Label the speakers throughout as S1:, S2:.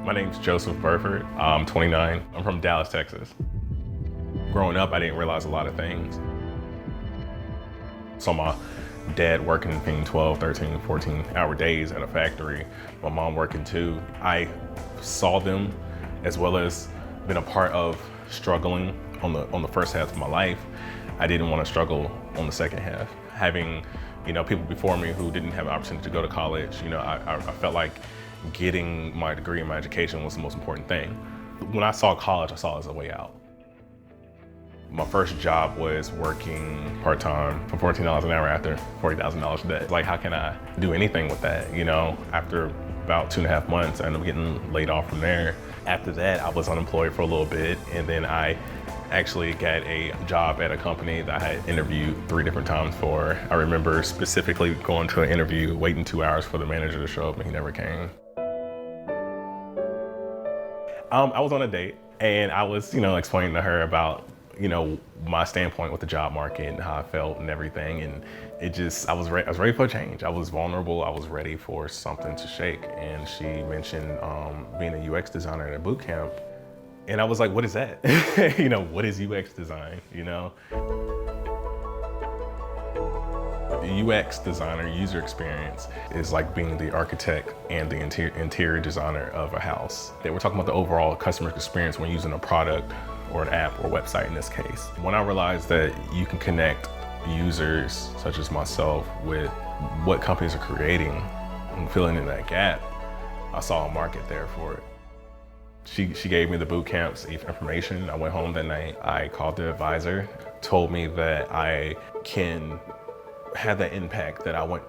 S1: My name's Joseph Burford. I'm 29. I'm from Dallas, Texas. Growing up, I didn't realize a lot of things. So my dad working between 12, 13, 14-hour days at a factory, my mom working too. I saw them as well as been a part of struggling on the first half of my life. I didn't want to struggle on the second half. Having, people before me who didn't have an opportunity to go to college, I felt like getting my degree and my education was the most important thing. When I saw college, I saw it as a way out. My first job was working part-time for $14 an hour after $40,000 a day. Like, how can I do anything with that? After about 2.5 months, I ended up getting laid off from there. After that, I was unemployed for a little bit, and then I actually got a job at a company that I had interviewed 3 different times for. I remember specifically going to an interview, waiting 2 hours for the manager to show up, and he never came. I was on a date, and I was, explaining to her about, my standpoint with the job market and how I felt and everything. And I was ready for a change. I was vulnerable. I was ready for something to shake. And she mentioned being a UX designer at a boot camp. And I was like, what is that? What is UX design, The UX designer, user experience, is like being the architect and the interior designer of a house. We're talking about the overall customer experience when using a product or an app or website in this case. When I realized that you can connect users such as myself with what companies are creating and filling in that gap, I saw a market there for it. She gave me the boot camp's information. I went home that night. I called the advisor, told me that I can have that impact that I went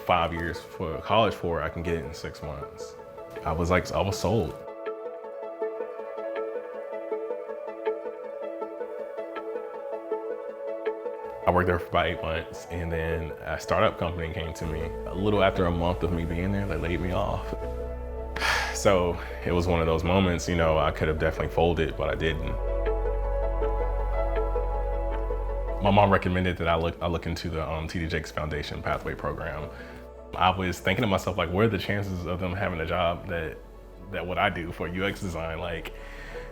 S1: 5 years for college for, I can get it in 6 months. I was sold. I worked there for about 8 months, and then a startup company came to me. A little after a month of me being there, they laid me off. So it was one of those moments, I could have definitely folded, but I didn't. My mom recommended that I look into the T.D. Jakes Foundation Pathway Program. I was thinking to myself, like, what are the chances of them having a job that what I do for UX design?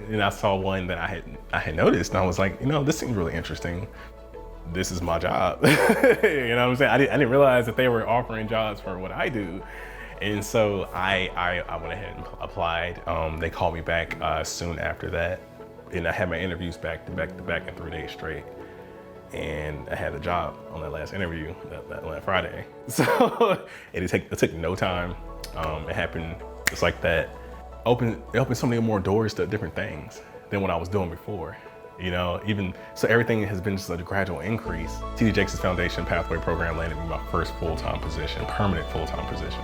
S1: And I saw one that I had noticed, and I was like, this seems really interesting. This is my job. You know what I'm saying? I didn't realize that they were offering jobs for what I do. And so I went ahead and applied. They called me back soon after that. And I had my interviews back to back in 3 days straight. And I had a job on that last interview that Friday. So it took no time. It happened just like that. It opened so many more doors to different things than what I was doing before. So everything has been just a gradual increase. T.D. Jakes' Foundation Pathway Program landed me my first full-time position, permanent full-time position.